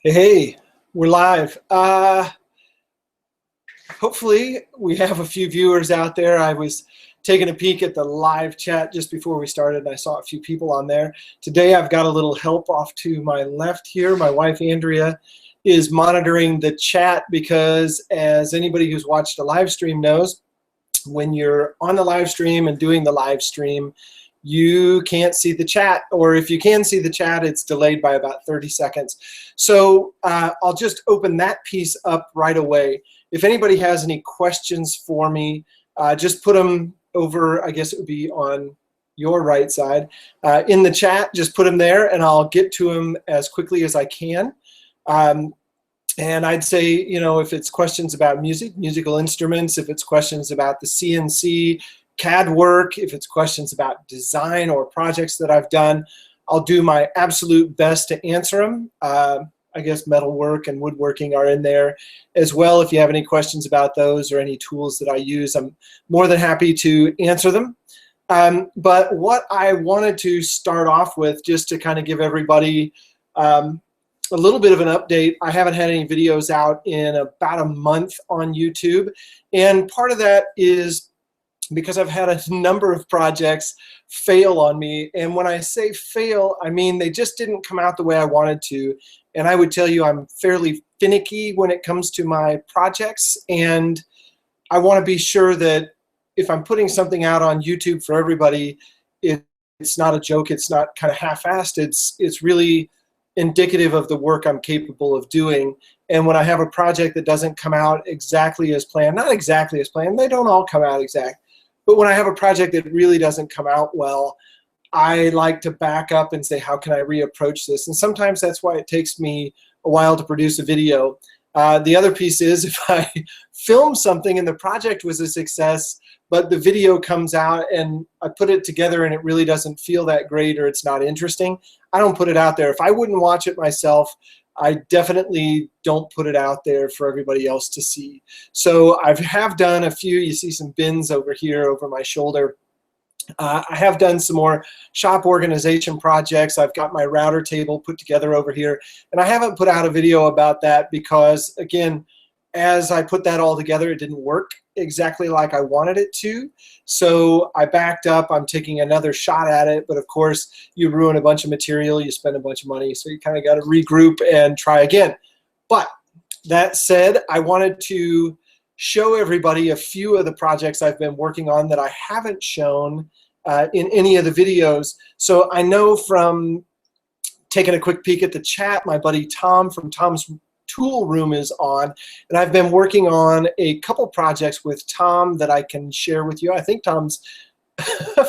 Hey, we're live. Hopefully we have a few viewers out there. I was taking a peek at the live chat just before we started, and I saw a few people on there. Today I've got a little help off to my left here. My wife, Andrea, is monitoring the chat because, as anybody who's watched a live stream knows, when you're on the live stream and doing the live stream, you can't see the chat, or if you can see the chat, it's delayed by about 30 seconds. So I'll just open that piece up right away. If anybody has any questions for me, just put them over, I guess it would be on your right side, in the chat. Just put them there and I'll get to them as quickly as I can. And I'd say, you know, if it's questions about music, musical instruments, if it's questions about the CNC, CAD work, if it's questions about design or projects that I've done, I'll do my absolute best to answer them. I guess metalwork and woodworking are in there as well. If you have any questions about those or any tools that I use, I'm more than happy to answer them. But what I wanted to start off with, just to kind of give everybody a little bit of an update, I haven't had any videos out in about a month on YouTube. And part of that is because I've had a number of projects fail on me. And when I say fail, I mean they just didn't come out the way I wanted to. And I would tell you I'm fairly finicky when it comes to my projects. And I want to be sure that if I'm putting something out on YouTube for everybody, it's not a joke, it's not kind of half-assed, it's really indicative of the work I'm capable of doing. And when I have a project that doesn't come out exactly as planned, not exactly as planned, they don't all come out exact, but when I have a project that really doesn't come out well, I like to back up and say, how can I reapproach this? And sometimes that's why it takes me a while to produce a video. The other piece is if I film something and the project was a success, but the video comes out and I put it together and it really doesn't feel that great or it's not interesting, I don't put it out there. If I wouldn't watch it myself, I definitely don't put it out there for everybody else to see. So I have done a few. You see some bins over here over my shoulder. I have done some more shop organization projects. I've got my router table put together over here. And I haven't put out a video about that because, again, as I put that all together, it didn't work exactly like I wanted it to. So I backed up. I'm taking another shot at it. But of course, you ruin a bunch of material, you spend a bunch of money. So you kind of got to regroup and try again. But that said, I wanted to show everybody a few of the projects I've been working on that I haven't shown in any of the videos. So I know from taking a quick peek at the chat, my buddy Tom from Tom's Tool Room is on, and I've been working on a couple projects with Tom that I can share with you. I think Tom's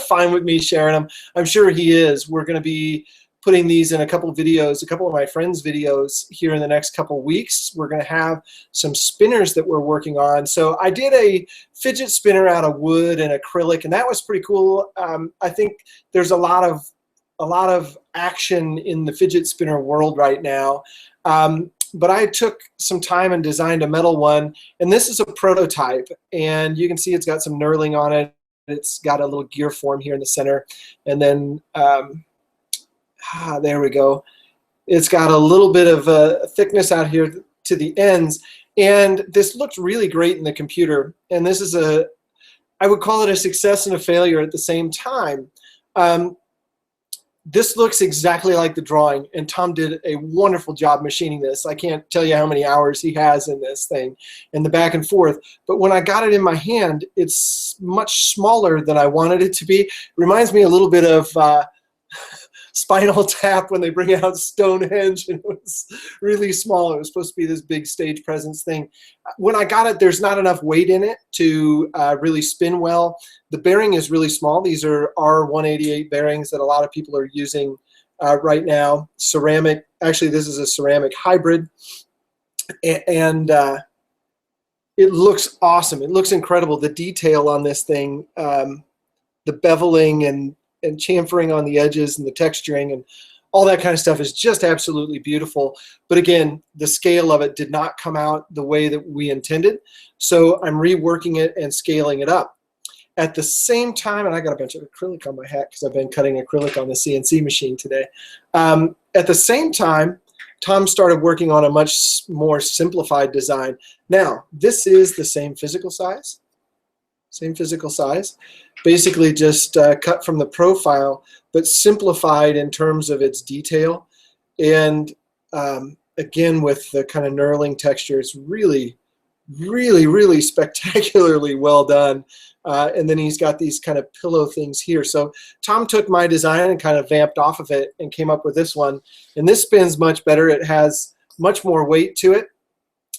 fine with me sharing them. I'm sure he is. We're going to be putting these in a couple of videos, a couple of my friends' videos here in the next couple of weeks. We're going to have some spinners that we're working on. So I did a fidget spinner out of wood and acrylic, and that was pretty cool. I think there's a lot of action in the fidget spinner world right now. But I took some time and designed a metal one, and this is a prototype, and you can see it's got some knurling on it. It's got a little gear form here in the center, and then there we go. It's got a little bit of thickness out here to the ends, and this looked really great in the computer, and this is I would call it a success and a failure at the same time. This looks exactly like the drawing, and Tom did a wonderful job machining this. I can't tell you how many hours he has in this thing and the back and forth. But when I got it in my hand, it's much smaller than I wanted it to be. It reminds me a little bit of Spinal Tap when they bring out Stonehenge, and it was really small. It was supposed to be this big stage presence thing. When I got it, there's not enough weight in it to really spin well. The bearing is really small. These are R188 bearings that a lot of people are using right now. Ceramic, actually this is a ceramic hybrid, and it looks awesome. It looks incredible. The detail on this thing, the beveling and chamfering on the edges and the texturing and all that kind of stuff is just absolutely beautiful. But again, the scale of it did not come out the way that we intended. So I'm reworking it and scaling it up. At the same time, and I got a bunch of acrylic on my hat because I've been cutting acrylic on the CNC machine today. At the same time, Tom started working on a much more simplified design. Now, this is the same physical size. Same physical size. Basically just cut from the profile, but simplified in terms of its detail. And again, with the kind of knurling texture, it's really, really, really spectacularly well done. And then he's got these kind of pillow things here. So Tom took my design and kind of vamped off of it and came up with this one. And this spins much better. It has much more weight to it.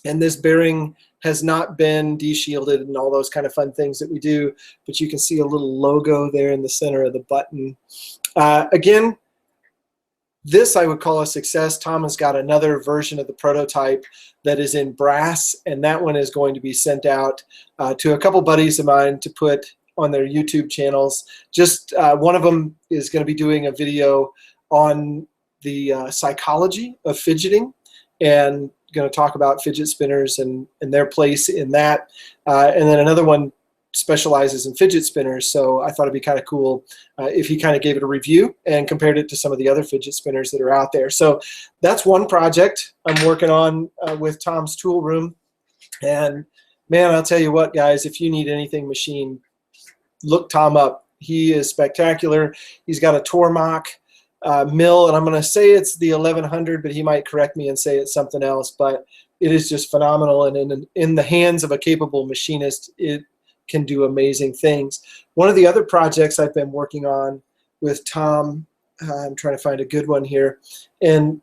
And this bearing has not been de-shielded and all those kind of fun things that we do. But you can see a little logo there in the center of the button. Again, this I would call a success. Tom has got another version of the prototype that is in brass, and that one is going to be sent out to a couple buddies of mine to put on their YouTube channels. Just one of them is going to be doing a video on the psychology of fidgeting and going to talk about fidget spinners and their place in that. And then another one specializes in fidget spinners, so I thought it'd be kind of cool if he kind of gave it a review and compared it to some of the other fidget spinners that are out there. So that's one project I'm working on with Tom's Tool Room. And man, I'll tell you what, guys, if you need anything machine, look Tom up. He is spectacular. He's got a Tormach mill, and I'm going to say it's the 1100, but he might correct me and say it's something else. But it is just phenomenal, and in the hands of a capable machinist, it can do amazing things. One of the other projects I've been working on with Tom, I'm trying to find a good one here, and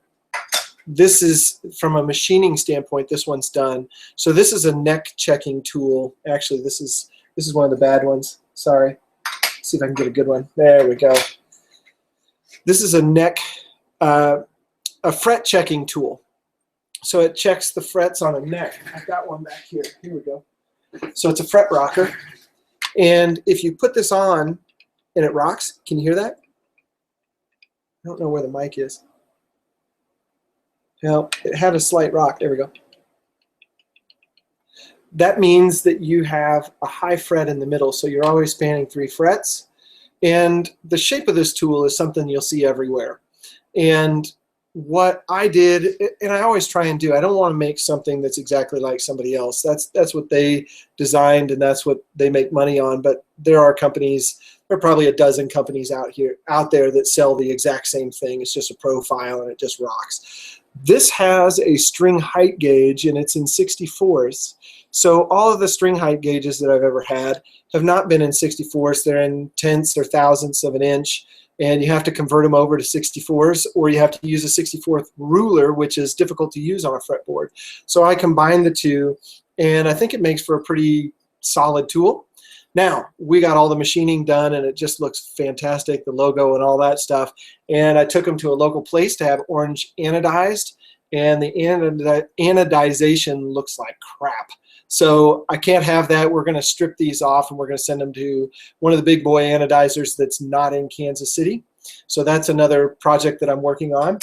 this is from a machining standpoint, this one's done. So this is a neck checking tool. Actually, this is one of the bad ones. Sorry. Let's see if I can get a good one. There we go. This is a neck, a fret checking tool. So it checks the frets on a neck. I've got one back here. Here we go. So it's a fret rocker. And if you put this on and it rocks, can you hear that? I don't know where the mic is. Well, it had a slight rock. There we go. That means that you have a high fret in the middle, so you're always spanning 3 frets. And the shape of this tool is something you'll see everywhere. And what I did, and I always try and do, I don't want to make something that's exactly like somebody else. That's what they designed, and that's what they make money on. But there are companies, there are probably a dozen companies out there that sell the exact same thing. It's just a profile and it just rocks. This has a string height gauge, and it's in 64ths. So all of the string height gauges that I've ever had have not been in 64ths. They're in tenths or thousandths of an inch. And you have to convert them over to 64s, or you have to use a 64th ruler, which is difficult to use on a fretboard. So I combined the two, and I think it makes for a pretty solid tool. Now, we got all the machining done, and it just looks fantastic, the logo and all that stuff. And I took them to a local place to have orange anodized, and the anodization looks like crap. So I can't have that. We're going to strip these off, and we're going to send them to one of the big boy anodizers that's not in Kansas City. So that's another project that I'm working on.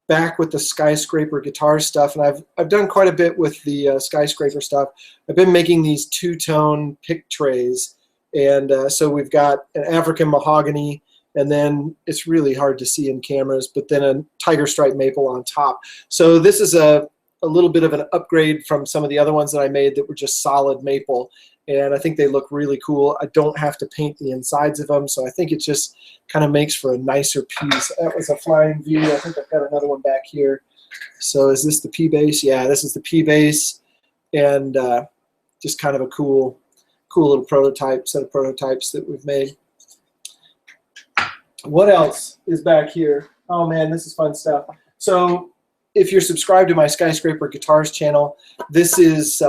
Back with the Skyscraper guitar stuff, and I've done quite a bit with the Skyscraper stuff. I've been making these two-tone pick trays, and so we've got an African mahogany, and then it's really hard to see in cameras, but then a tiger stripe maple on top. So this is a little bit of an upgrade from some of the other ones that I made that were just solid maple, and I think they look really cool. I don't have to paint the insides of them, so I think it just kind of makes for a nicer piece. That was a flying view. I think I've got another one back here. So is this the P-Bass? Yeah, this is the P-Bass, and just kind of a cool little prototype, set of prototypes that we've made. What else is back here? Oh man, this is fun stuff. So if you're subscribed to my Skyscraper Guitars channel, this is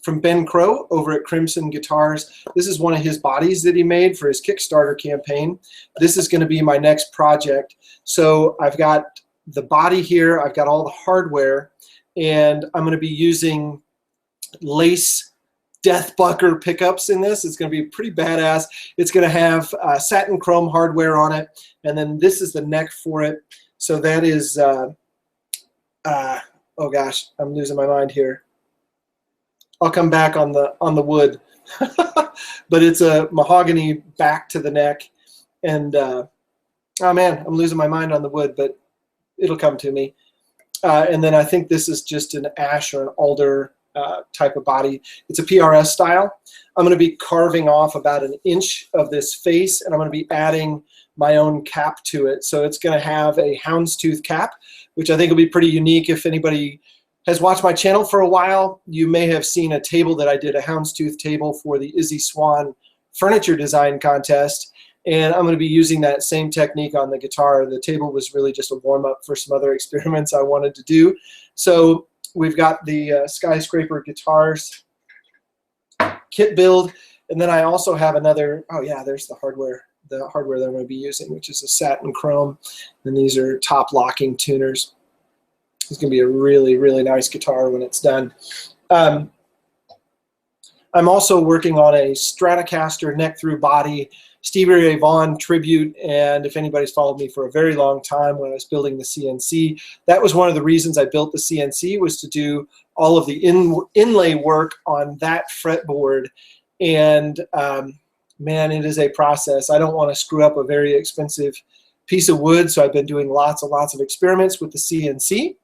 from Ben Crow over at Crimson Guitars. This is one of his bodies that he made for his Kickstarter campaign. This is going to be my next project. So I've got the body here, I've got all the hardware, and I'm going to be using lace Deathbucker pickups in this. It's going to be pretty badass. It's going to have satin chrome hardware on it, and then this is the neck for it. So that is, oh gosh, I'm losing my mind here. I'll come back on the wood, but it's a mahogany back to the neck, and oh man, I'm losing my mind on the wood, but it'll come to me. And then I think this is just an ash or an alder type of body. It's a PRS style. I'm going to be carving off about 1 inch of this face, and I'm going to be adding my own cap to it. So it's going to have a houndstooth cap, which I think will be pretty unique. If anybody has watched my channel for a while, you may have seen a table that I did, a houndstooth table for the Izzy Swan furniture design contest. And I'm going to be using that same technique on the guitar. The table was really just a warm-up for some other experiments I wanted to do. So we've got the Skyscraper guitars kit build, and then I also have another, oh yeah, there's the hardware that I'm going to be using, which is a satin chrome, and these are top locking tuners. It's going to be a really, really nice guitar when it's done. I'm also working on a Stratocaster neck-through body Stevie Ray Vaughan tribute, and if anybody's followed me for a very long time when I was building the CNC, that was one of the reasons I built the CNC, was to do all of the inlay work on that fretboard. And man, it is a process. I don't want to screw up a very expensive piece of wood, so I've been doing lots and lots of experiments with the CNC.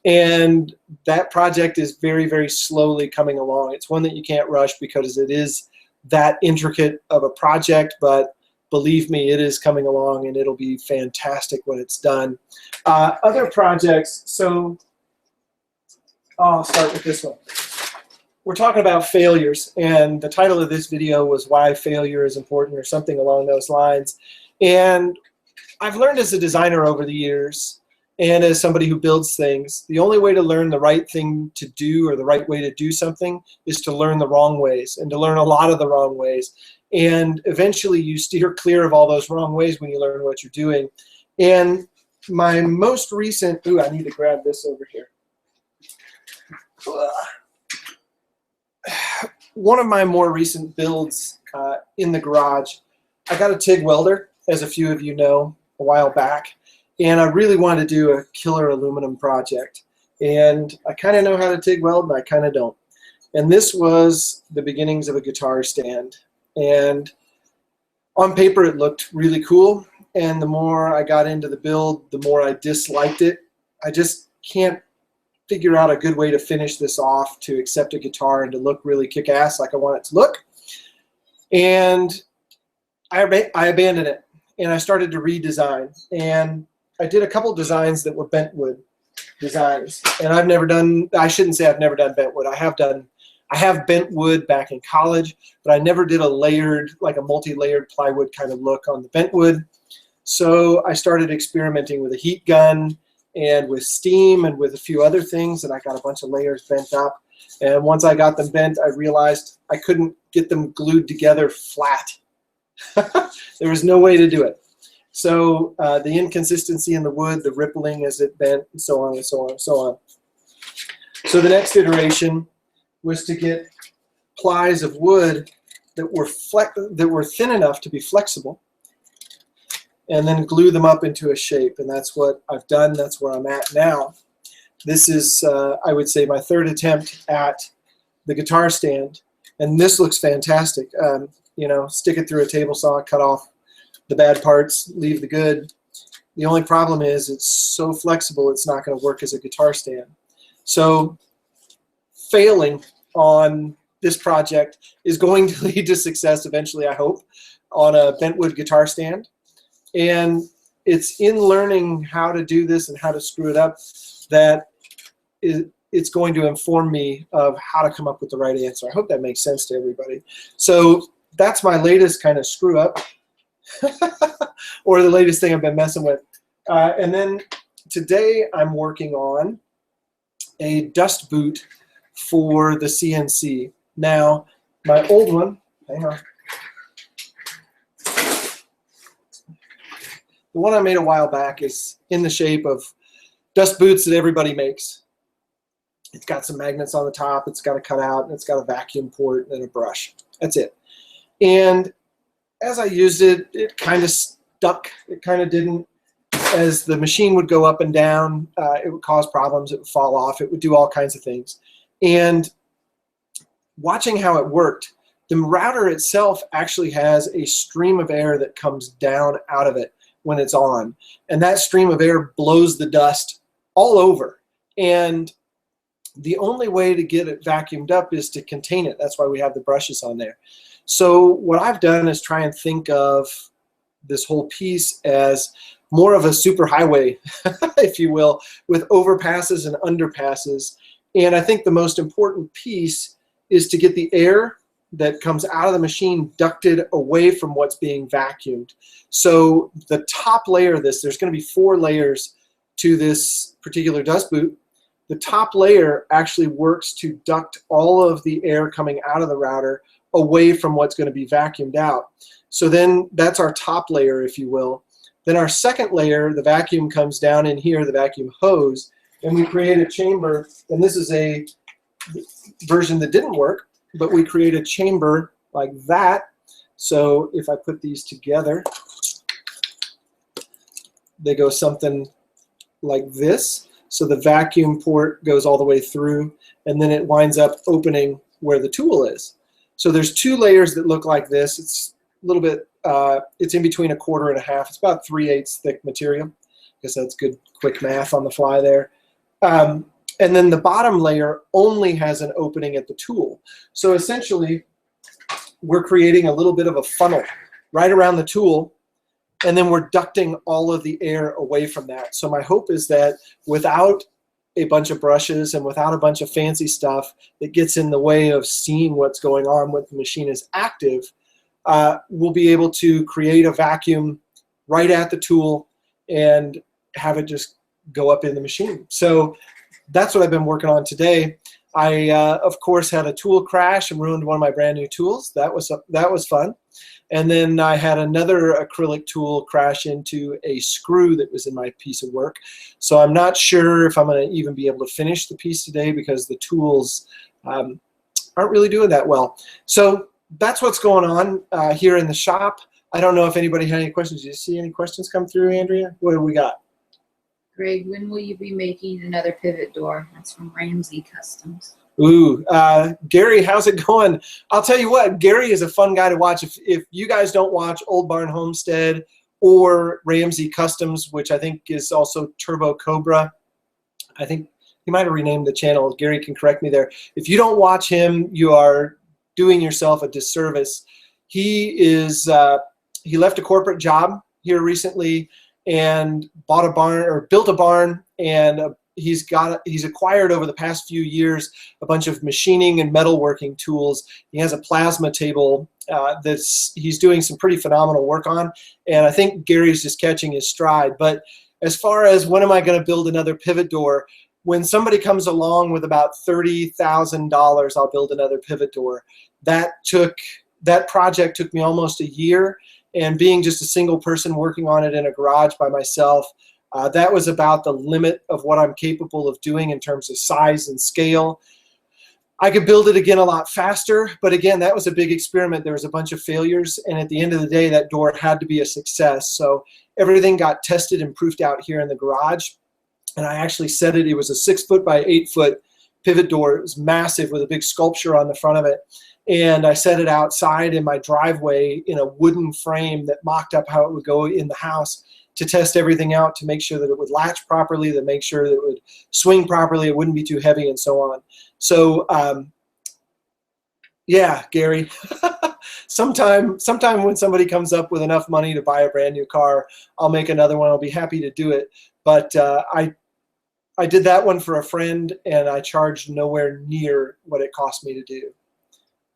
And that project is very, very slowly coming along. It's one that you can't rush because it is that intricate of a project, but believe me, it is coming along and it'll be fantastic when it's done. Other projects, so I'll start with this one. We're talking about failures, and the title of this video was Why Failure is Important, or something along those lines. And I've learned as a designer over the years, and as somebody who builds things, the only way to learn the right thing to do, or the right way to do something, is to learn the wrong ways, and to learn a lot of the wrong ways. And eventually you steer clear of all those wrong ways when you learn what you're doing. And my most recent, ooh, I need to grab this over here. One of my more recent builds in the garage, I got a TIG welder, as a few of you know, a while back. And I really wanted to do a killer aluminum project. And I kind of know how to TIG weld, and I kind of don't. And this was the beginnings of a guitar stand. And on paper, it looked really cool. And the more I got into the build, the more I disliked it. I just can't figure out a good way to finish this off to accept a guitar and to look really kick-ass like I want it to look. And I abandoned it. And I started to redesign. And I did a couple designs that were bentwood designs, and I've never done, I shouldn't say I've never done bentwood. I have bent wood back in college, but I never did a layered, like a multi-layered plywood kind of look on the bentwood. So I started experimenting with a heat gun and with steam and with a few other things, and I got a bunch of layers bent up. And once I got them bent, I realized I couldn't get them glued together flat. There was no way to do it. So the inconsistency in the wood, the rippling as it bent, and so on and so on and so on. So the next iteration was to get plies of wood that were thin enough to be flexible, and then glue them up into a shape. And that's what I've done. That's where I'm at now. This is, I would say, my third attempt at the guitar stand, and this looks fantastic. You know, stick it through a table saw, cut off the bad parts, leave the good. The only problem is it's so flexible it's not going to work as a guitar stand. So failing on this project is going to lead to success eventually, I hope, on a bentwood guitar stand. And it's in learning how to do this and how to screw it up that it's going to inform me of how to come up with the right answer. I hope that makes sense to everybody. So that's my latest kind of screw up. Or the latest thing I've been messing with. And then today I'm working on a dust boot for the CNC. Now, my old one, hang on. The one I made a while back is in the shape of dust boots that everybody makes. It's got some magnets on the top, it's got a cutout, and it's got a vacuum port and a brush. That's it. And as I used it, it kind of stuck. It kind of didn't. As the machine would go up and down, it would cause problems. It would fall off. It would do all kinds of things. And watching how it worked, the router itself actually has a stream of air that comes down out of it. when it's on. And that stream of air blows the dust all over. And the only way to get it vacuumed up is to contain it. That's why we have the brushes on there. So what I've done is try and think of this whole piece as more of a superhighway, if you will, with overpasses and underpasses. And I think the most important piece is to get the air that comes out of the machine ducted away from what's being vacuumed. So the top layer of this, there's going to be 4 layers to this particular dust boot. The top layer actually works to duct all of the air coming out of the router away from what's going to be vacuumed out. So then that's our top layer, if you will. Then our second layer, the vacuum comes down in here, the vacuum hose, and we create a chamber. And this is a version that didn't work, but we create a chamber like that. So if I put these together, they go something like this. So the vacuum port goes all the way through, and then it winds up opening where the tool is. So there's 2 layers that look like this. It's a little bit, it's in between 1/4 and 1/2. It's about 3/8 thick material. I guess that's good quick math on the fly there. And then the bottom layer only has an opening at the tool. So essentially, we're creating a little bit of a funnel right around the tool, and then we're ducting all of the air away from that. So my hope is that without a bunch of brushes and without a bunch of fancy stuff that gets in the way of seeing what's going on when the machine is active, we'll be able to create a vacuum right at the tool and have it just go up in the machine. So that's what I've been working on today. I, of course, had a tool crash and ruined one of my brand new tools. That was fun. And then I had another acrylic tool crash into a screw that was in my piece of work. So I'm not sure if I'm going to even be able to finish the piece today because the tools aren't really doing that well. So that's what's going on here in the shop. I don't know if anybody had any questions. Did you see any questions come through, Andrea? What do we got? Greg, when will you be making another pivot door? That's from Ramsey Customs. Ooh, Gary, how's it going? I'll tell you what, Gary is a fun guy to watch. If you guys don't watch Old Barn Homestead or Ramsey Customs, which I think is also Turbo Cobra, I think he might have renamed the channel. Gary can correct me there. If you don't watch him, you are doing yourself a disservice. He left a corporate job here recently and bought a barn or built a barn, and he's acquired over the past few years a bunch of machining and metalworking tools. He has a plasma table he's doing some pretty phenomenal work on, and I think Gary's just catching his stride. But as far as when am I going to build another pivot door, when somebody comes along with about $30,000, I'll build another pivot door. That project took me almost a year, and being just a single person working on it in a garage by myself, that was about the limit of what I'm capable of doing in terms of size and scale. I could build it again a lot faster, but again, that was a big experiment. There was a bunch of failures, and at the end of the day, that door had to be a success. So everything got tested and proofed out here in the garage, and I actually said it was a 6-foot by 8-foot pivot door. It was massive with a big sculpture on the front of it. And I set it outside in my driveway in a wooden frame that mocked up how it would go in the house to test everything out, to make sure that it would latch properly, to make sure that it would swing properly, it wouldn't be too heavy, and so on. So, yeah, Gary, sometime when somebody comes up with enough money to buy a brand new car, I'll make another one. I'll be happy to do it. But I did that one for a friend, and I charged nowhere near what it cost me to do.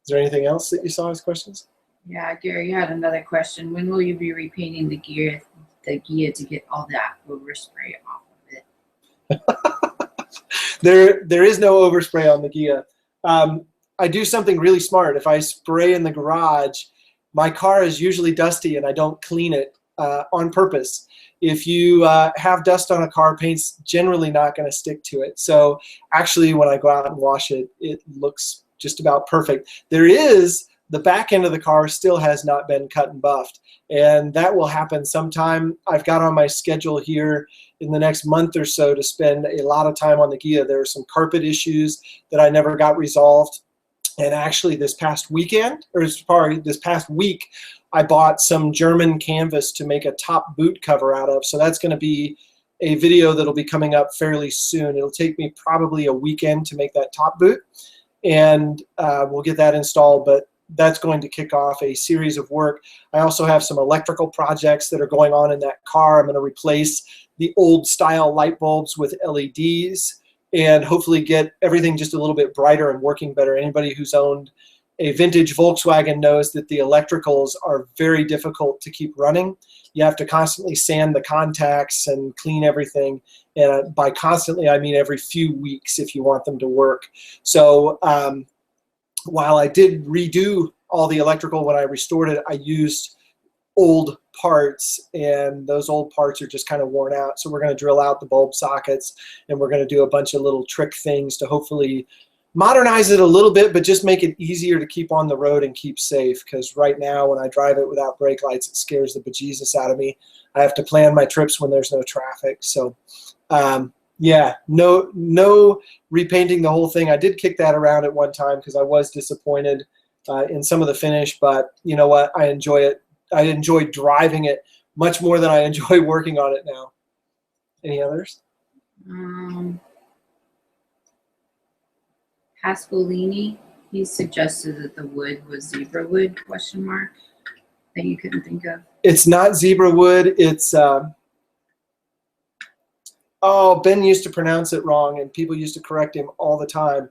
Is there anything else that you saw as questions? Yeah, Gary, you had another question. When will you be repainting the gear to get all that overspray off of it? There is no overspray on the Ghia. I do something really smart. If I spray in the garage, my car is usually dusty, and I don't clean it on purpose. If you have dust on a car, paint's generally not going to stick to it. So actually, when I go out and wash it, it looks just about perfect. The back end of the car still has not been cut and buffed, and that will happen sometime. I've got on my schedule here in the next month or so to spend a lot of time on the Ghia. There are some carpet issues that I never got resolved, and actually this past week, I bought some German canvas to make a top boot cover out of. So that's going to be a video that'll be coming up fairly soon. It'll take me probably a weekend to make that top boot, and we'll get that installed, but that's going to kick off a series of work. I also have some electrical projects that are going on in that car. I'm going to replace the old style light bulbs with LEDs and hopefully get everything just a little bit brighter and working better. Anybody who's owned a vintage Volkswagen knows that the electricals are very difficult to keep running. You have to constantly sand the contacts and clean everything. And by constantly, I mean every few weeks if you want them to work. So while I did redo all the electrical when I restored it, I used old parts, and those old parts are just kind of worn out. So we're going to drill out the bulb sockets, and we're going to do a bunch of little trick things to hopefully modernize it a little bit, but just make it easier to keep on the road and keep safe. Because right now, when I drive it without brake lights, it scares the bejesus out of me. I have to plan my trips when there's no traffic. So, yeah, no repainting the whole thing. I did kick that around at one time because I was disappointed in some of the finish, but you know what? I enjoy it. I enjoy driving it much more than I enjoy working on it now. Any others? Pascolini, he suggested that the wood was zebra wood, that you couldn't think of. It's not zebra wood. It's, oh, Ben used to pronounce it wrong, and people used to correct him all the time.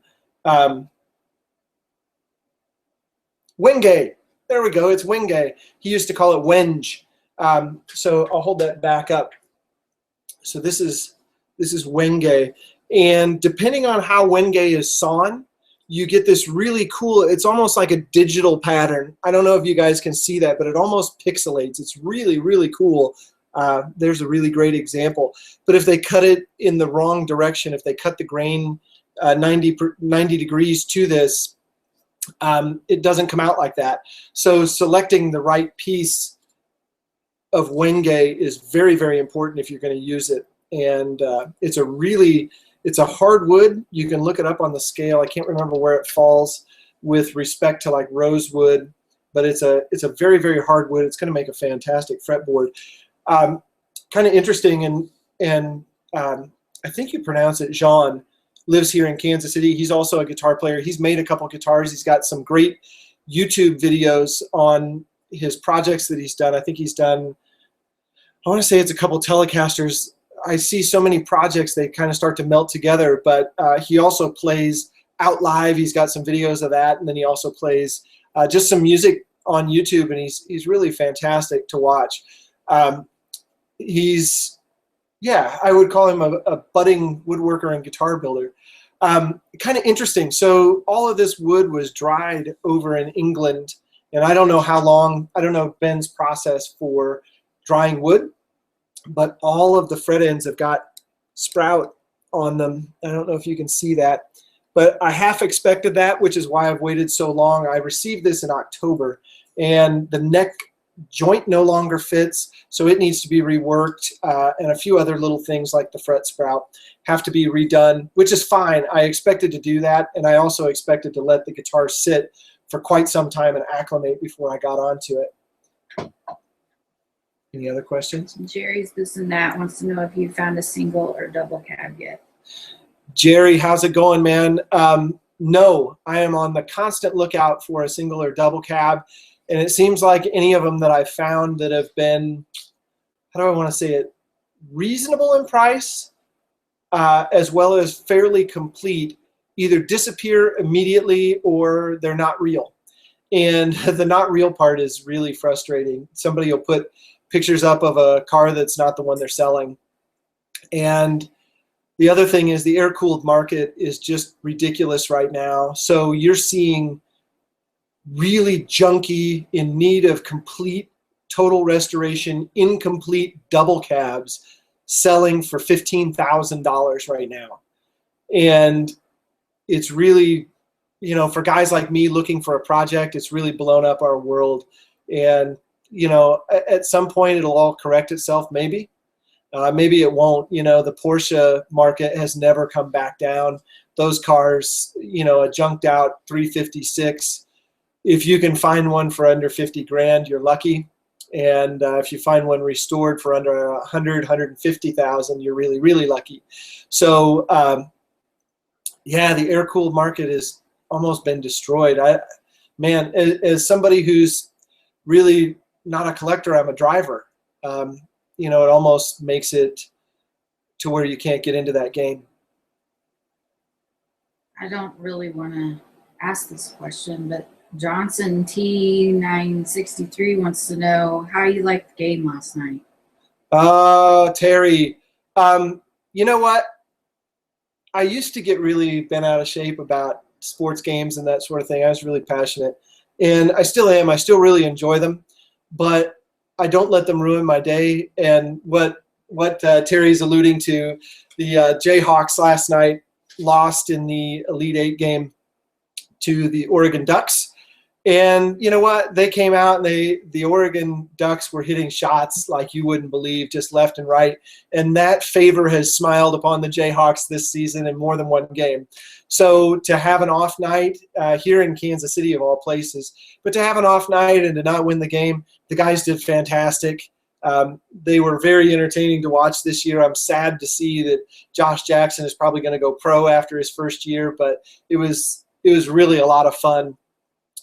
Wenge. There we go. It's Wenge. He used to call it Wenge. So I'll hold that back up. So this is Wenge. And depending on how Wenge is sawn, you get this really cool, it's almost like a digital pattern. I don't know if you guys can see that, but it almost pixelates. It's really, really cool. There's a really great example. But if they cut it in the wrong direction, if they cut the grain 90 degrees to this, it doesn't come out like that. So selecting the right piece of Wenge is very, very important if you're going to use it. And it's a hard wood. You can look it up on the scale. I can't remember where it falls with respect to like rosewood, but it's a very, very hard wood. It's going to make a fantastic fretboard. Kind of interesting, and I think you pronounce it Jean, lives here in Kansas City. He's also a guitar player. He's made a couple guitars. He's got some great YouTube videos on his projects that he's done. I think he's done, I want to say it's a couple Telecasters. I see so many projects, they kind of start to melt together, but he also plays out live. He's got some videos of that, and then he also plays just some music on YouTube, and he's really fantastic to watch. Yeah, I would call him a budding woodworker and guitar builder. Kind of interesting. So all of this wood was dried over in England, and I don't know how long, I don't know Ben's process for drying wood, but all of the fret ends have got sprout on them. I don't know if you can see that, but I half expected that, which is why I've waited so long. I received this in October, and the neck joint no longer fits, so it needs to be reworked, and a few other little things like the fret sprout have to be redone, which is fine. I expected to do that, and I also expected to let the guitar sit for quite some time and acclimate before I got onto it. Any other questions? Jerry's This and That wants to know if you found a single or double cab yet. Jerry, how's it going, man? No, I am on the constant lookout for a single or double cab. And it seems like any of them that I've found that have been, how do I want to say it, reasonable in price, as well as fairly complete, either disappear immediately or they're not real. And the not real part is really frustrating. Somebody will put pictures up of a car that's not the one they're selling. And the other thing is the air-cooled market is just ridiculous right now. So you're seeing really junky, in need of complete total restoration, incomplete double cabs selling for $15,000 right now. And it's really, you know, for guys like me looking for a project, it's really blown up our world. And, you know, at some point it'll all correct itself, maybe. Maybe it won't. You know, the Porsche market has never come back down. Those cars, you know, a junked out 356 if you can find one for under 50 grand, you're lucky. And if you find one restored for under 100, 150,000, you're really, really lucky. So yeah, the air-cooled market has almost been destroyed. Man, as somebody who's really not a collector, I'm a driver. You know, it almost makes it to where you can't get into that game. I don't really want to ask this question, but Johnson T963 wants to know how you liked the game last night. Terry, you know what? I used to get really bent out of shape about sports games and that sort of thing. I was really passionate, and I still am. I still really enjoy them, but I don't let them ruin my day. And what Terry's alluding to, the Jayhawks last night lost in the Elite Eight game to the Oregon Ducks. And you know what? They came out and the Oregon Ducks were hitting shots like you wouldn't believe, just left and right. And that favor has smiled upon the Jayhawks this season in more than one game. So to have an off night here in Kansas City, of all places, but to have an off night and to not win the game, the guys did fantastic. They were very entertaining to watch this year. I'm sad to see that Josh Jackson is probably going to go pro after his first year, but it was really a lot of fun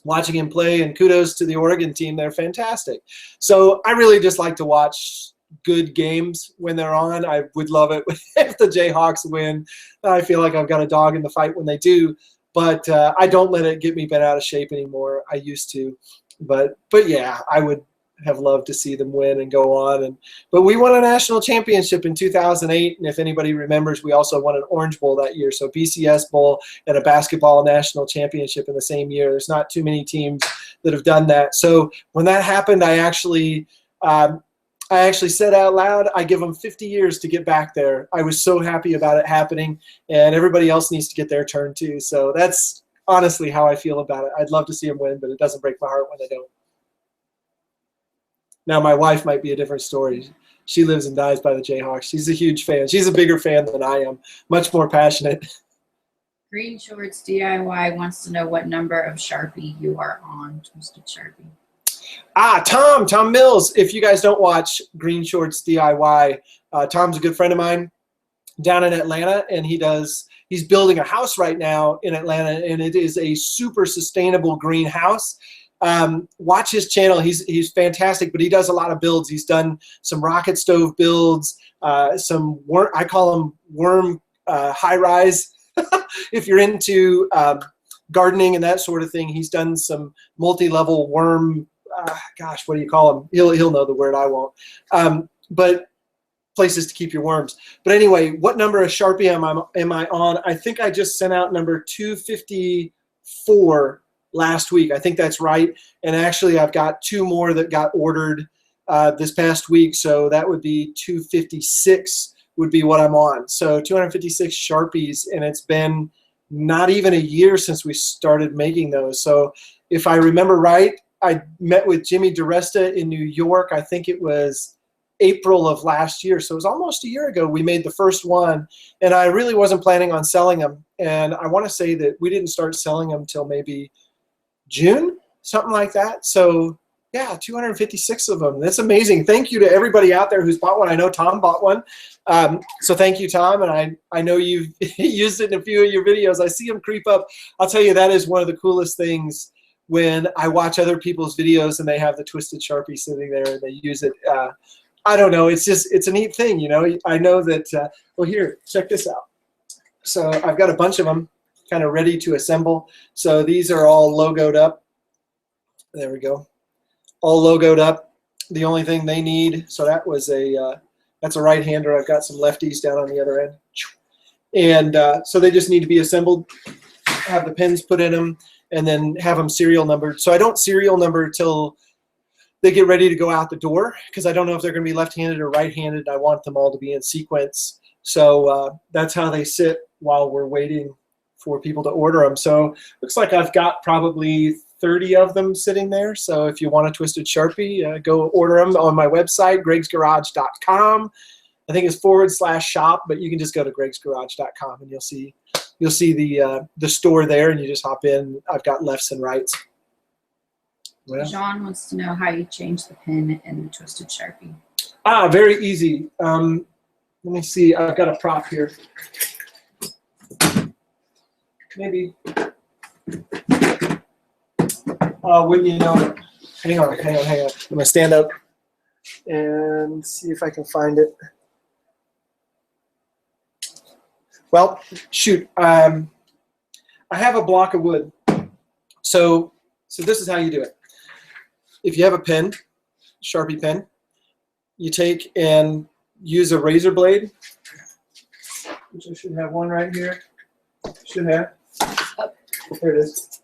watching him play, and kudos to the Oregon team. They're fantastic. So I really just like to watch good games when they're on. I would love it if the Jayhawks win. I feel like I've got a dog in the fight when they do, but I don't let it get me bent out of shape anymore. I used to, but yeah, I would have loved to see them win and go on. But we won a national championship in 2008, and if anybody remembers, we also won an Orange Bowl that year. So BCS Bowl and a basketball national championship in the same year. There's not too many teams that have done that. So when that happened, I actually said out loud, I give them 50 years to get back there. I was so happy about it happening, and everybody else needs to get their turn too. So that's honestly how I feel about it. I'd love to see them win, but it doesn't break my heart when they don't. Now, my wife might be a different story. She lives and dies by the Jayhawks. She's a huge fan. She's a bigger fan than I am, much more passionate. Green Shorts DIY wants to know what number of Sharpie you are on, Twisted Sharpie. Tom Mills. If you guys don't watch Green Shorts DIY, Tom's a good friend of mine down in Atlanta, and he's building a house right now in Atlanta, and it is a super sustainable greenhouse. Watch his channel. He's fantastic, but he does a lot of builds. He's done some rocket stove builds, some worm, I call them worm high rise. If you're into gardening and that sort of thing, he's done some multi-level worm. Gosh, what do you call them? He'll know the word. I won't. But places to keep your worms. But anyway, what number of Sharpie am I on? I think I just sent out number 254 last week. I think that's right. And actually, I've got 2 more that got ordered this past week. So that would be 256 would be what I'm on. So 256 Sharpies, and it's been not even a year since we started making those. So if I remember right, I met with Jimmy DiResta in New York. I think it was April of last year. So it was almost a year ago we made the first one, and I really wasn't planning on selling them. And I want to say that we didn't start selling them till maybe June, something like that. So yeah, 256 of them. That's amazing. Thank you to everybody out there who's bought one. I know Tom bought one. So thank you, Tom. And I know you've used it in a few of your videos. I see them creep up. I'll tell you, that is one of the coolest things when I watch other people's videos and they have the Twisted Sharpie sitting there and they use it. I don't know. It's a neat thing, you know. I know that, well, here, check this out. So I've got a bunch of them kind of ready to assemble. So these are all logoed up. There we go. All logoed up. The only thing they need, so that was that's a right-hander. I've got some lefties down on the other end. And so they just need to be assembled, have the pins put in them, and then have them serial numbered. So I don't serial number till they get ready to go out the door, because I don't know if they're going to be left-handed or right-handed. I want them all to be in sequence. So that's how they sit while we're waiting for people to order them. So looks like I've got probably 30 of them sitting there. So if you want a Twisted Sharpie, go order them on my website, gregsgarage.com. I think it's /shop, but you can just go to gregsgarage.com and you'll see the store there, and you just hop in. I've got lefts and rights. Well. John wants to know how you change the pen in the Twisted Sharpie. Very easy. Let me see. I've got a prop here. Maybe. Wouldn't you know it? Hang on. I'm going to stand up and see if I can find it. Well, shoot. I have a block of wood. So this is how you do it. If you have a pen, Sharpie pen, you take and use a razor blade, which I should have one right here. Should have. There it is.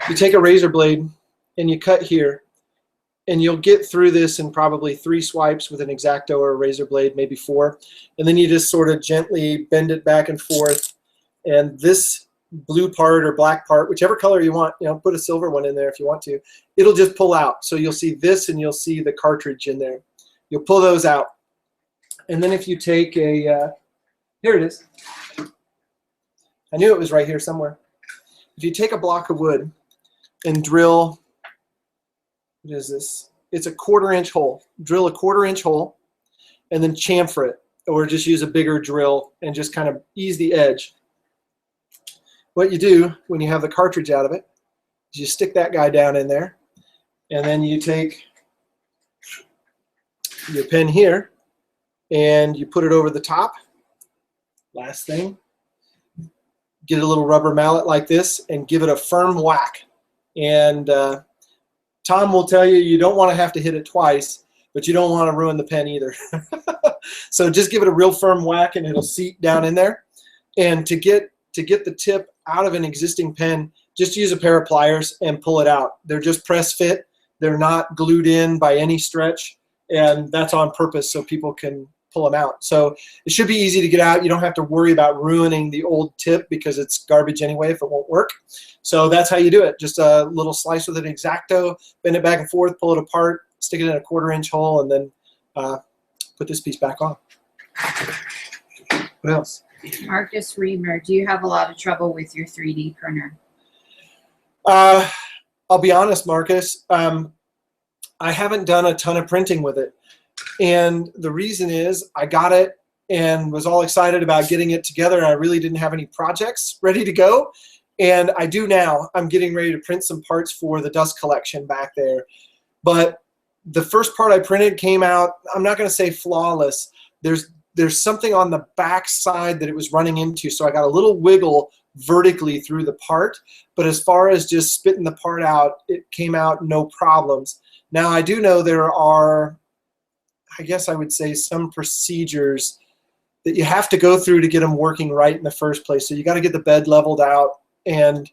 You take a razor blade and you cut here, and you'll get through this in probably 3 swipes with an X-Acto or a razor blade, maybe 4. And then you just sort of gently bend it back and forth. And this blue part or black part, whichever color you want, put a silver one in there if you want to, it'll just pull out. So you'll see this and you'll see the cartridge in there. You'll pull those out. And then if you take here it is. I knew it was right here somewhere. If you take a block of wood and drill, what is this? It's a 1/4 inch hole. Drill a 1/4 inch hole and then chamfer it, or just use a bigger drill and just kind of ease the edge. What you do when you have the cartridge out of it is you stick that guy down in there, and then you take your pen here and you put it over the top. Last thing, get a little rubber mallet like this and give it a firm whack. And Tom will tell you, you don't want to have to hit it twice, but you don't want to ruin the pen either. So just give it a real firm whack and it'll seat down in there. And to get the tip out of an existing pen, just use a pair of pliers and pull it out. They're just press fit. They're not glued in by any stretch, and that's on purpose so people can pull them out. So it should be easy to get out. You don't have to worry about ruining the old tip because it's garbage anyway if it won't work. So that's how you do it. Just a little slice with an X-Acto, bend it back and forth, pull it apart, stick it in a 1/4 inch hole, and then put this piece back on. What else? Marcus Reamer, do you have a lot of trouble with your 3D printer? I'll be honest, Marcus. I haven't done a ton of printing with it. And the reason is I got it and was all excited about getting it together, and I really didn't have any projects ready to go. And I do now. I'm getting ready to print some parts for the dust collection back there. But the first part I printed came out, I'm not going to say flawless. There's something on the back side that it was running into, so I got a little wiggle vertically through the part. But as far as just spitting the part out, it came out no problems. Now I do know there are, I guess I would say, some procedures that you have to go through to get them working right in the first place. So you got to get the bed leveled out. And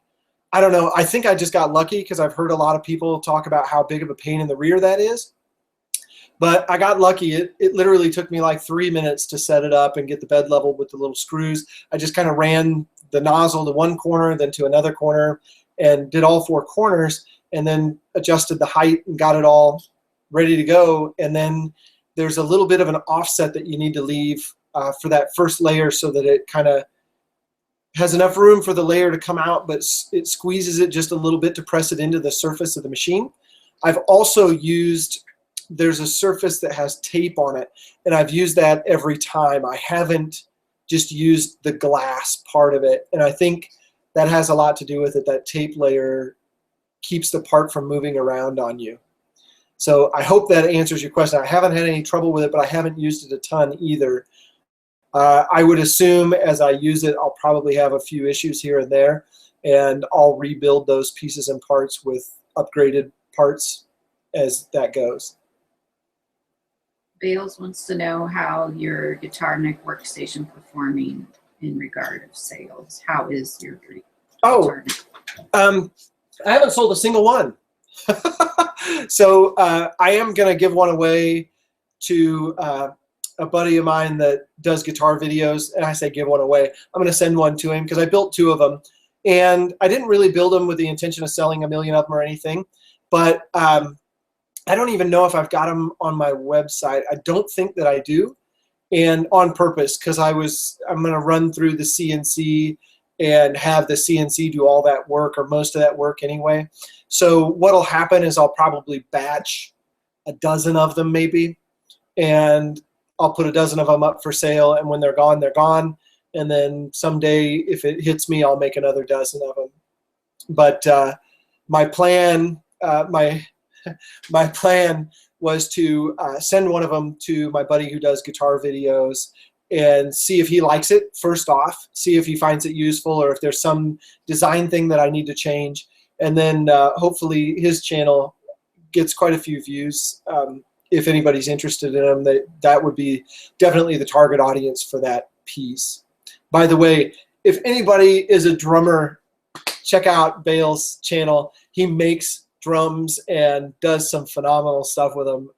I don't know, I think I just got lucky because I've heard a lot of people talk about how big of a pain in the rear that is. But I got lucky. It literally took me like 3 minutes to set it up and get the bed leveled with the little screws. I just kind of ran the nozzle to one corner, then to another corner, and did all 4 corners, and then adjusted the height and got it all ready to go. And then there's a little bit of an offset that you need to leave for that first layer so that it kind of has enough room for the layer to come out, but it squeezes it just a little bit to press it into the surface of the machine. I've also used, there's a surface that has tape on it, and I've used that every time. I haven't just used the glass part of it, and I think that has a lot to do with it. That tape layer keeps the part from moving around on you. So I hope that answers your question. I haven't had any trouble with it, but I haven't used it a ton either. I would assume as I use it, I'll probably have a few issues here and there, and I'll rebuild those pieces and parts with upgraded parts as that goes. Bales wants to know how your Guitar Neck workstation performing in regard of sales. How is your Oh, I haven't sold a single one. So I am going to give one away to a buddy of mine that does guitar videos, and I say give one away. I'm going to send one to him because I built 2 of them, and I didn't really build them with the intention of selling a million of them or anything, but I don't even know if I've got them on my website. I don't think that I do, and on purpose, because I'm going to run through the CNC and have the CNC do all that work or most of that work anyway. So what'll happen is I'll probably batch a dozen of them maybe, and I'll put a dozen of them up for sale, and when they're gone, they're gone. And then someday, if it hits me, I'll make another dozen of them. But my plan was to send one of them to my buddy who does guitar videos and see if he likes it first off, see if he finds it useful or if there's some design thing that I need to change. And then hopefully his channel gets quite a few views. If anybody's interested in them, that would be definitely the target audience for that piece. By the way, if anybody is a drummer, check out Bale's channel. He makes drums and does some phenomenal stuff with them.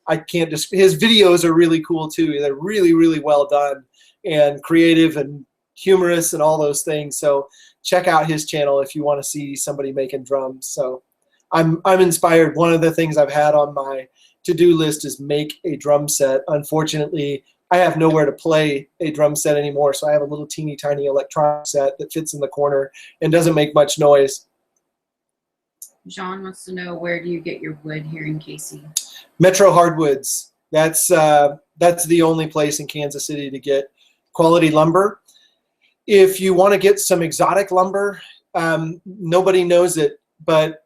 I can't just, his videos are really cool too. They're really, really well done and creative and humorous and all those things. So check out his channel if you want to see somebody making drums. So I'm inspired. One of the things I've had on my to-do list is make a drum set. Unfortunately, I have nowhere to play a drum set anymore, so I have a little teeny tiny electronic set that fits in the corner and doesn't make much noise. John wants to know, where do you get your wood here in KC? Metro Hardwoods. That's the only place in Kansas City to get quality lumber. If you want to get some exotic lumber, nobody knows it, but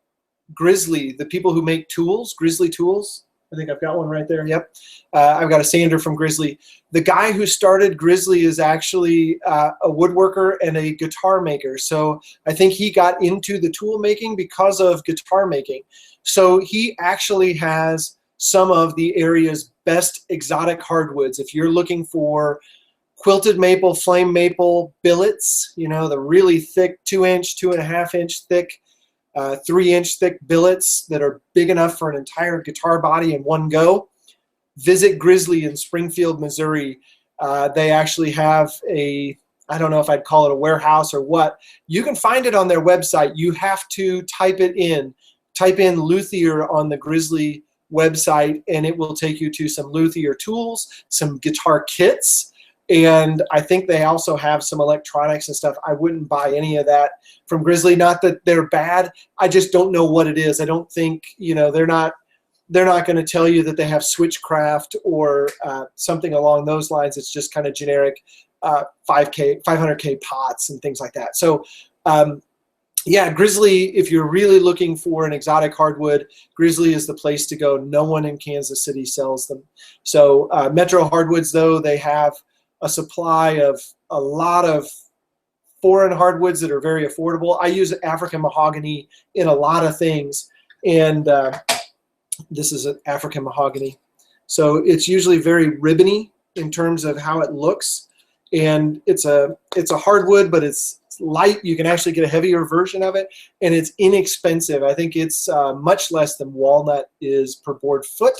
Grizzly, the people who make tools, Grizzly Tools, I think I've got one right there. Yep. I've got a sander from Grizzly. The guy who started Grizzly is actually a woodworker and a guitar maker. So I think he got into the tool making because of guitar making. So he actually has some of the area's best exotic hardwoods. If you're looking for quilted maple, flame maple billets, you know, the really thick 2-inch, 2.5-inch thick, 3-inch thick billets that are big enough for an entire guitar body in one go, visit Grizzly in Springfield, Missouri. They actually have a, I don't know if I'd call it a warehouse or what. You can find it on their website. You have to type it in. Type in luthier on the Grizzly website, and it will take you to some luthier tools, some guitar kits, and I think they also have some electronics and stuff. I wouldn't buy any of that from Grizzly. Not that they're bad. I just don't know what it is. I don't think, you know, they're not going to tell you that they have Switchcraft or something along those lines. It's just kind of generic 500K pots and things like that. So yeah, Grizzly, if you're really looking for an exotic hardwood, Grizzly is the place to go. No one in Kansas City sells them. So Metro Hardwoods, though, they have a supply of a lot of foreign hardwoods that are very affordable. I use African mahogany in a lot of things, and this is an African mahogany. So it's usually very ribbony in terms of how it looks, and it's a hardwood, but it's light. You can actually get a heavier version of it, and it's inexpensive. I think it's much less than walnut is per board foot.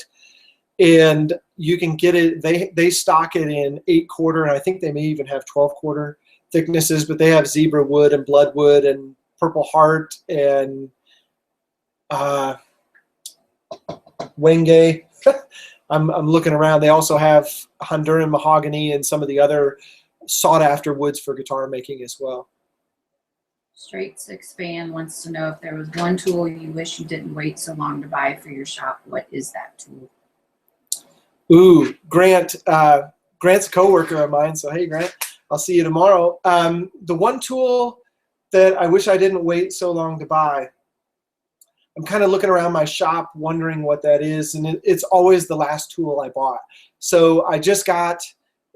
And you can get it, they stock it in 8-quarter, and I think they may even have 12-quarter thicknesses, but they have zebra wood and bloodwood and purple heart and wenge. I'm looking around. They also have Honduran mahogany and some of the other sought-after woods for guitar making as well. Straight Six Fan wants to know, if there was one tool you wish you didn't wait so long to buy for your shop, what is that tool? Ooh, Grant. Grant's a coworker of mine, so hey, Grant, I'll see you tomorrow. The one tool that I wish I didn't wait so long to buy, I'm kind of looking around my shop wondering what that is, and it's always the last tool I bought. So I just got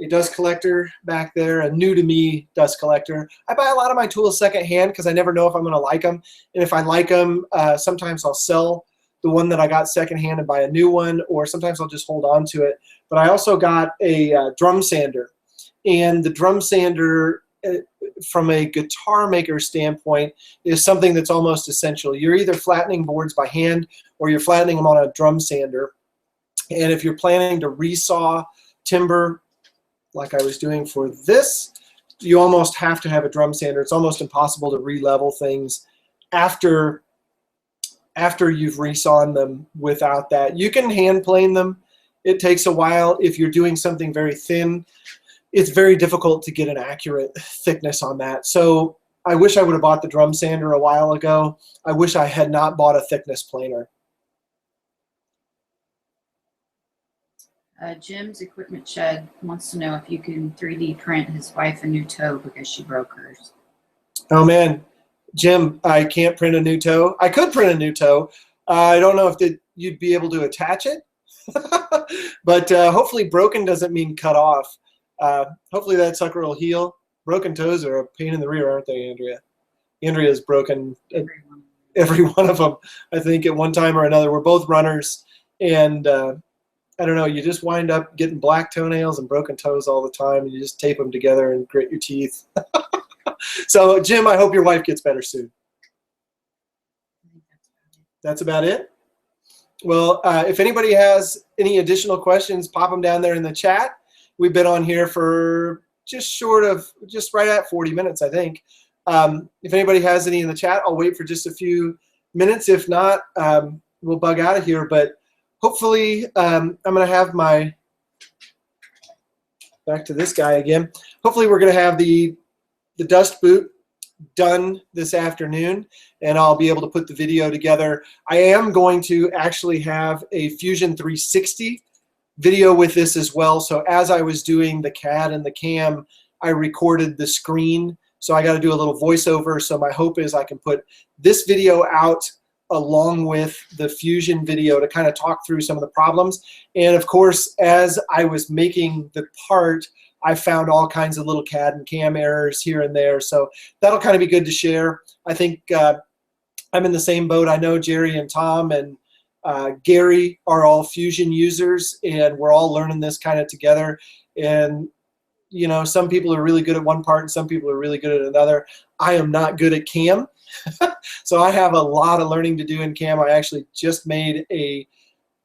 a dust collector back there, a new-to-me dust collector. I buy a lot of my tools secondhand because I never know if I'm going to like them, and if I like them, sometimes I'll sell the one that I got secondhand and buy a new one, or sometimes I'll just hold on to it. But I also got a drum sander, and the drum sander, from a guitar maker standpoint, is something that's almost essential. You're either flattening boards by hand or you're flattening them on a drum sander. And if you're planning to resaw timber, like I was doing for this, you almost have to have a drum sander. It's almost impossible to re-level things after you've resawn them without that. You can hand plane them. It takes a while if you're doing something very thin, it's very difficult to get an accurate thickness on that. So I wish I would have bought the drum sander a while ago. I wish I had not bought a thickness planer. Jim's Equipment Shed wants to know if you can 3D print his wife a new toe because she broke hers. Oh man, Jim, I can't print a new toe. I could print a new toe. I don't know if you'd be able to attach it, but hopefully broken doesn't mean cut off. Hopefully that sucker will heal. Broken toes are a pain in the rear, aren't they, Andrea? Andrea's broken every one of them, I think, at one time or another. We're both runners, and I don't know, you just wind up getting black toenails and broken toes all the time, and you just tape them together and grit your teeth. So, Jim, I hope your wife gets better soon. That's about it? Well, if anybody has any additional questions, pop them down there in the chat. We've been on here for just right at 40 minutes, I think. If anybody has any in the chat, I'll wait for just a few minutes. If not, we'll bug out of here. But hopefully, I'm going to have back to this guy again. Hopefully, we're going to have the dust boot done this afternoon, and I'll be able to put the video together. I am going to actually have a Fusion 360 video with this as well. So as I was doing the CAD and the CAM, I recorded the screen. So I got to do a little voiceover. So my hope is I can put this video out along with the Fusion video to kind of talk through some of the problems. And of course, as I was making the part, I found all kinds of little CAD and CAM errors here and there. So that'll kind of be good to share. I think I'm in the same boat. I know Jerry and Tom and Gary are all Fusion users, and we're all learning this kind of together. And you know, some people are really good at one part and some people are really good at another. I am not good at CAM. So I have a lot of learning to do in CAM. I actually just made a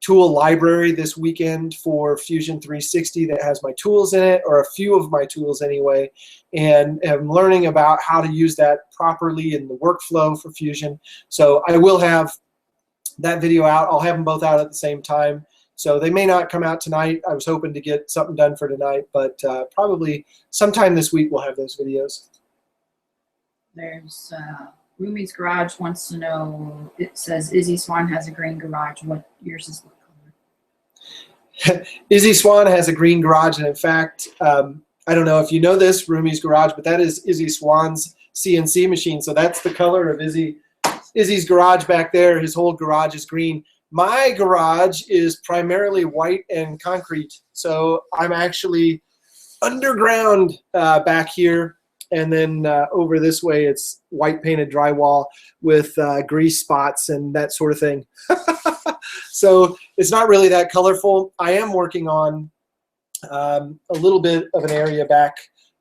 tool library this weekend for Fusion 360 that has my tools in it, or a few of my tools anyway, and am learning about how to use that properly in the workflow for Fusion. So I will have that video out. I'll have them both out at the same time. So they may not come out tonight. I was hoping to get something done for tonight, but probably sometime this week we'll have those videos. There's Rumi's Garage wants to know, it says Izzy Swan has a green garage. What yours is what color? Izzy Swan has a green garage, and in fact, I don't know if you know this, Rumi's Garage, but that is Izzy Swan's CNC machine. So that's the color of Izzy's garage back there. His whole garage is green. My garage is primarily white and concrete, so I'm actually underground back here, and then over this way it's white painted drywall with grease spots and that sort of thing. So it's not really that colorful. I am working on a little bit of an area back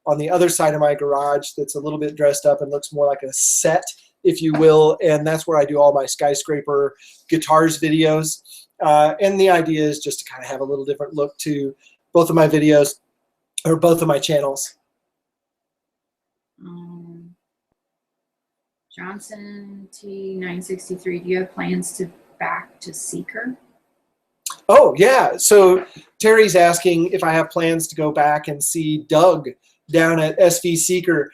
on the other side of my garage that's a little bit dressed up and looks more like a set, if you will, and that's where I do all my Skyscraper guitars videos. And the idea is just to kind of have a little different look to both of my videos, or both of my channels. Johnson T963, do you have plans to back to Seeker? Oh, yeah. So Terry's asking if I have plans to go back and see Doug down at SV Seeker.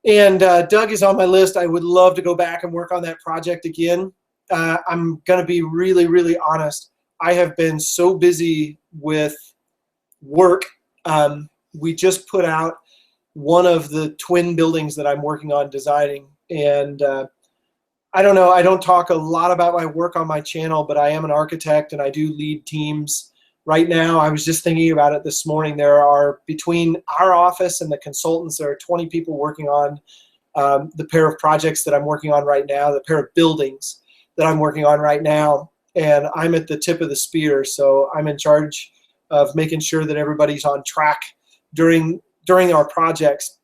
And Doug is on my list. I would love to go back and work on that project again. I'm going to be really, really honest. I have been so busy with work. We just put out one of the twin buildings that I'm working on designing. And I don't know, I don't talk a lot about my work on my channel, but I am an architect and I do lead teams. Right now, I was just thinking about it this morning, there are, between our office and the consultants, there are 20 people working on the pair of projects that I'm working on right now, the pair of buildings that I'm working on right now, and I'm at the tip of the spear, so I'm in charge of making sure that everybody's on track during our projects,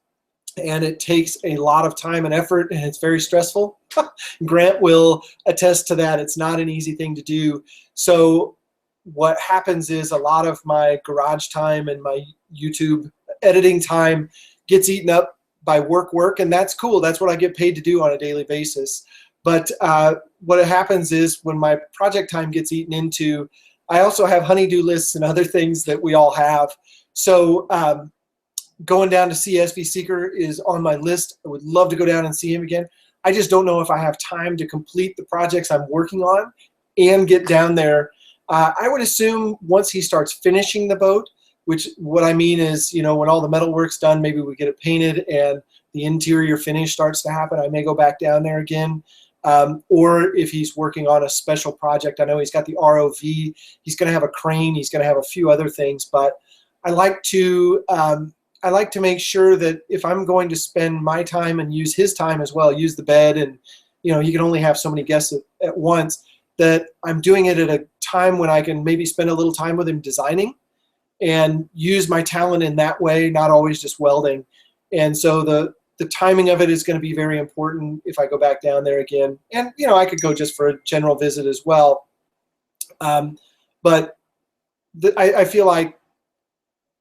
and it takes a lot of time and effort, and it's very stressful. Grant will attest to that. It's not an easy thing to do. So what happens is a lot of my garage time and my YouTube editing time gets eaten up by work, and that's cool. That's what I get paid to do on a daily basis. But what happens is when my project time gets eaten into, I also have honey-do lists and other things that we all have. So going down to see SV Seeker is on my list. I would love to go down and see him again. I just don't know if I have time to complete the projects I'm working on and get down there. I would assume once he starts finishing the boat, which what I mean is, you know, when all the metal work's done, maybe we get it painted and the interior finish starts to happen, I may go back down there again. Or if he's working on a special project, I know he's got the ROV, he's going to have a crane, he's going to have a few other things, but I like to make sure that if I'm going to spend my time and use his time as well, use the bed, and you know, you can only have so many guests at once, that I'm doing it at a time when I can maybe spend a little time with him designing and use my talent in that way, not always just welding. And so the timing of it is going to be very important if I go back down there again. And you know, I could go just for a general visit as well. But I feel like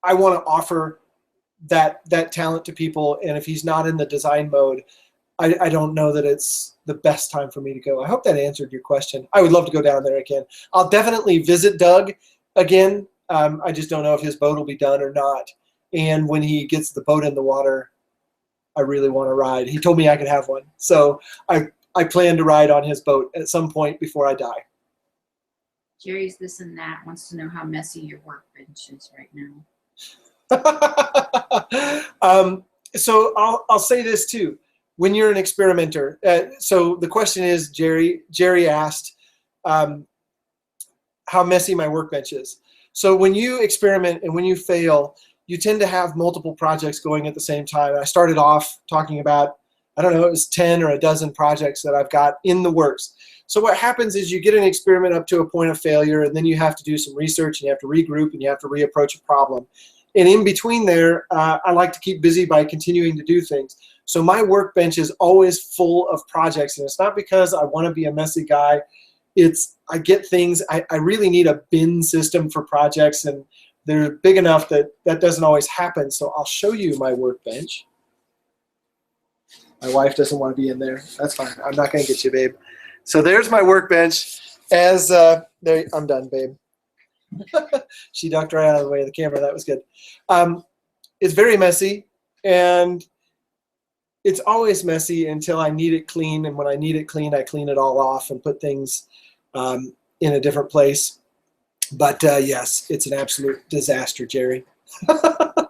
I want to offer that talent to people, and if he's not in the design mode, I don't know that it's the best time for me to go. I hope that answered your question. I would love to go down there again. I'll definitely visit Doug again. I just don't know if his boat will be done or not. And when he gets the boat in the water, I really want to ride. He told me I could have one. So I plan to ride on his boat at some point before I die. Jerry's This and That wants to know how messy your workbench is right now. So I'll say this too. When you're an experimenter, so the question is, Jerry asked how messy my workbench is. So when you experiment and when you fail, you tend to have multiple projects going at the same time. I started off talking about, I don't know, it was 10 or a dozen projects that I've got in the works. So what happens is you get an experiment up to a point of failure, and then you have to do some research, and you have to regroup, and you have to reapproach a problem. And in between there, I like to keep busy by continuing to do things. So my workbench is always full of projects, and it's not because I want to be a messy guy. It's I get things, I really need a bin system for projects, and they're big enough that that doesn't always happen. So I'll show you my workbench. My wife doesn't want to be in there. That's fine. I'm not going to get you, babe. So there's my workbench. There, I'm done, babe. She ducked right out of the way of the camera. That was good. It's very messy, and it's always messy until I need it clean. And when I need it clean, I clean it all off and put things in a different place. But yes, it's an absolute disaster, Jerry.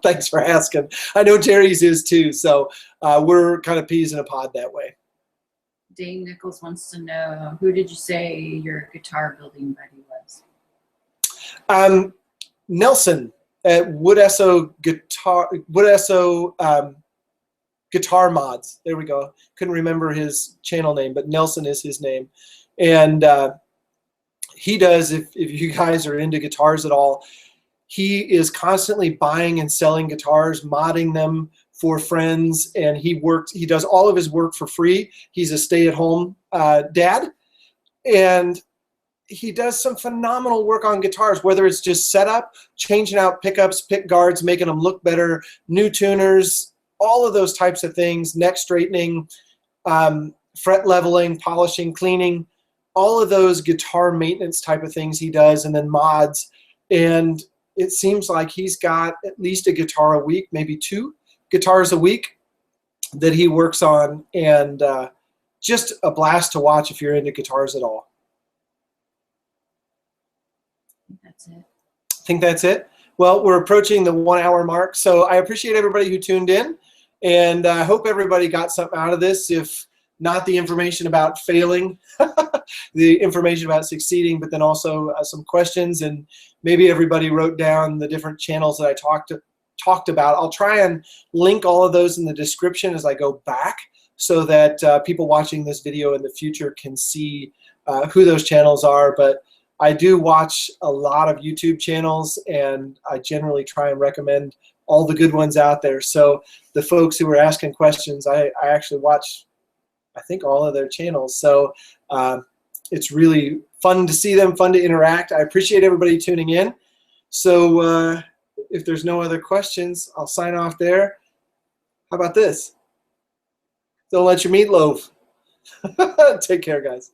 Thanks for asking. I know Jerry's is too, so we're kind of peas in a pod that way. Dane Nichols wants to know, who did you say your guitar building buddy was? Nelson at Woodesso Guitar Mods. There we go. Couldn't remember his channel name, but Nelson is his name. And he does, if you guys are into guitars at all, he is constantly buying and selling guitars, modding them for friends, and he does all of his work for free. He's a stay-at-home dad, and he does some phenomenal work on guitars, whether it's just setup, changing out pickups, pick guards, making them look better, new tuners, all of those types of things, neck straightening, fret leveling, polishing, cleaning, all of those guitar maintenance type of things he does, and then mods. And it seems like he's got at least a guitar a week, maybe 2 guitars a week that he works on, and just a blast to watch if you're into guitars at all. That's it. I think that's it. Well, we're approaching the 1 hour mark, so I appreciate everybody who tuned in, and I hope everybody got something out of this. If not the information about failing, the information about succeeding, but then also some questions, and maybe everybody wrote down the different channels that I talked about. I'll try and link all of those in the description as I go back, so that people watching this video in the future can see who those channels are. But I do watch a lot of YouTube channels, and I generally try and recommend all the good ones out there. So the folks who were asking questions, I actually watch, I think, all of their channels. So it's really fun to see them, fun to interact. I appreciate everybody tuning in. So if there's no other questions, I'll sign off there. How about this? Don't let your meatloaf. Take care, guys.